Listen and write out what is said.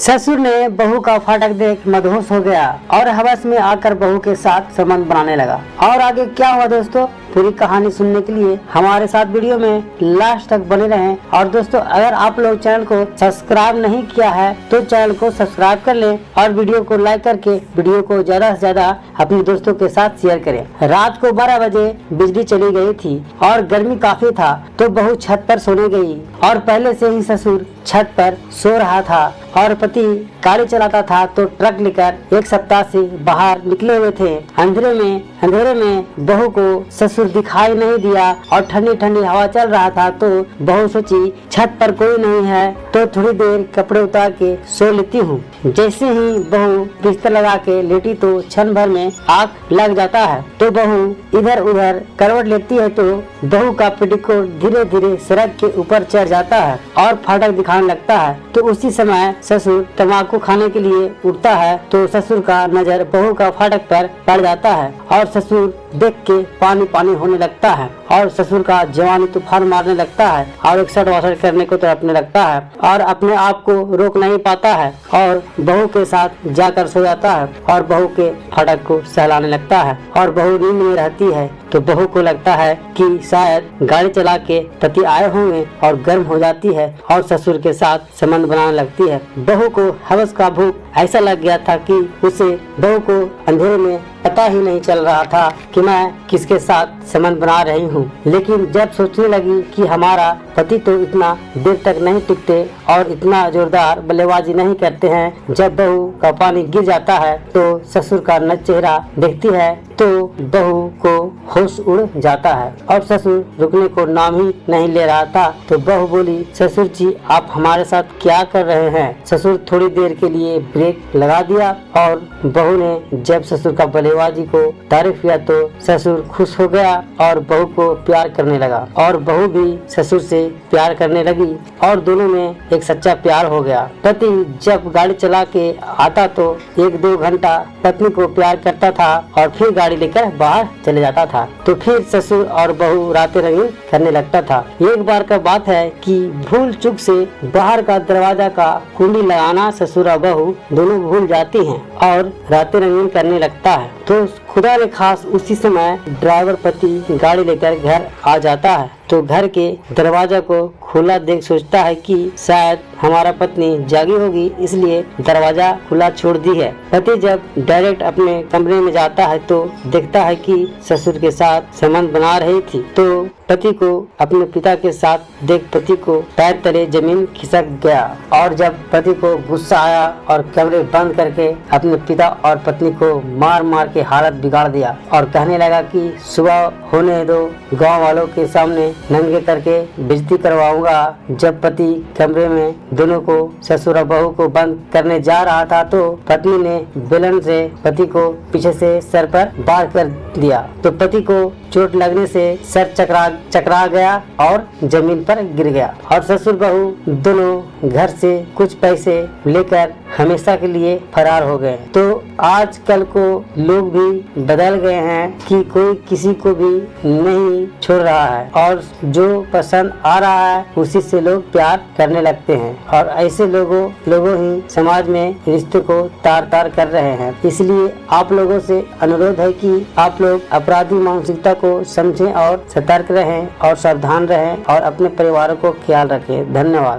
ससुर ने बहू का फाटक देख मदहोश हो गया और हवस में आकर बहू के साथ संबंध बनाने लगा। और आगे क्या हुआ दोस्तों, पूरी कहानी सुनने के लिए हमारे साथ वीडियो में लास्ट तक बने रहें। और दोस्तों, अगर आप लोग चैनल को सब्सक्राइब नहीं किया है तो चैनल को सब्सक्राइब कर लें और वीडियो को लाइक करके वीडियो को ज्यादा से ज्यादा अपने दोस्तों के साथ शेयर करें। रात को 12 बजे बिजली चली गई थी और गर्मी काफी था, तो बहू छत पर सोने गई और पहले से ही ससुर छत पर सो रहा था और पति गाड़ी चलाता था, तो ट्रक लेकर एक सप्ताह से बाहर निकले हुए थे। अंधेरे में बहू को ससुर दिखाई नहीं दिया और ठंडी ठंडी हवा चल रहा था, तो बहू सोची छत पर कोई नहीं है तो थोड़ी देर कपड़े उतार के सो लेती हूँ। जैसे ही बहू बिस्तर लगा के लेटी तो क्षण भर में आग लग जाता है, तो बहू इधर उधर करवट लेती है तो बहू का पेटीकोट धीरे धीरे सड़क के ऊपर चढ़ जाता है और फाटक दिखाने लगता है। तो उसी समय ससुर तम्बाकू खाने के लिए उठता है, तो ससुर का नजर बहू का फाटक पर पड़ जाता है और ससुर देख के पानी पानी होने लगता है और ससुर का जवानी तूफान मारने लगता है और इकसठ वासठ करने को तड़पने लगता है और अपने आप को रोक नहीं पाता है और बहू के साथ जाकर सो जाता है और बहू के फाटक को सहलाने लगता है और बहू नींद में रहती है। तो बहू को लगता है कि शायद गाड़ी चला के पति आए होंगे और गर्म हो जाती है और ससुर के साथ संबंध बनाने लगती है। बहू को हवस का भूख ऐसा लग गया था कि उसे बहू को अंधेरे में पता ही नहीं चल रहा था कि मैं किसके साथ संबंध बना रही हूँ। लेकिन जब सोचने लगी कि हमारा पति तो इतना देर तक नहीं टिकते और इतना जोरदार बल्लेबाजी नहीं करते हैं, जब बहू का पानी गिर जाता है तो ससुर का नच चेहरा देखती है तो बहू को होश उड़ जाता है और ससुर रुकने को नाम ही नहीं ले रहा था। तो बहू बोली, ससुर जी आप हमारे साथ क्या कर रहे हैं। ससुर थोड़ी देर के लिए ब्रेक लगा दिया और बहू ने जब ससुर का बल्लेबाजी को तारीफ किया तो ससुर खुश हो गया और बहू को प्यार करने लगा और बहू भी ससुर से प्यार करने लगी और दोनों में एक सच्चा प्यार हो गया। पति जब गाड़ी चला के आता तो 1-2 घंटा पत्नी को प्यार करता था और फिर गाड़ी लेकर बाहर चले जाता था। तो फिर ससुर और बहू रातें रंगीन करने लगता था। एक बार का बात है कि भूल चूक से बाहर का दरवाजा का कुंडी लगाना ससुर और बहू दोनों भूल जाती हैं और रातें रंगीन करने लगता है। तो खुदा ने खास उसी समय ड्राइवर पति गाड़ी लेकर घर आ जाता है, तो घर के दरवाजा को खुला देख सोचता है कि शायद हमारा पत्नी जागी होगी, इसलिए दरवाजा खुला छोड़ दी है। पति जब डायरेक्ट अपने कमरे में जाता है तो देखता है कि ससुर के साथ संबंध बना रही थी। तो पति को अपने पिता के साथ देख पति को पैर तले जमीन खिसक गया और जब पति को गुस्सा आया और कमरे बंद करके अपने पिता और पत्नी को मार मार के हालत बिगाड़ दिया और कहने लगा कि सुबह होने दो, गांव वालों के सामने नंगे करके बेइज्जती करवाऊंगा। जब पति कमरे में दोनों को ससुर और बहू को बंद करने जा रहा था तो पत्नी ने बेलन से पति को पीछे से सर पर वार कर दिया, तो पति को चोट लगने से सर चकरा गया और जमीन पर गिर गया और ससुर बहू दोनों घर से कुछ पैसे लेकर हमेशा के लिए फरार हो गए। तो आजकल को लोग भी बदल गए हैं कि कोई किसी को भी नहीं छोड़ रहा है और जो पसंद आ रहा है उसी से लोग प्यार करने लगते हैं और ऐसे लोगों ही समाज में रिश्ते को तार कर रहे हैं। इसलिए आप लोगों से अनुरोध है कि आप लोग अपराधी मानसिकता को समझें और सतर्क रहें और सावधान रहें और अपने परिवारों को ख्याल रखें। धन्यवाद।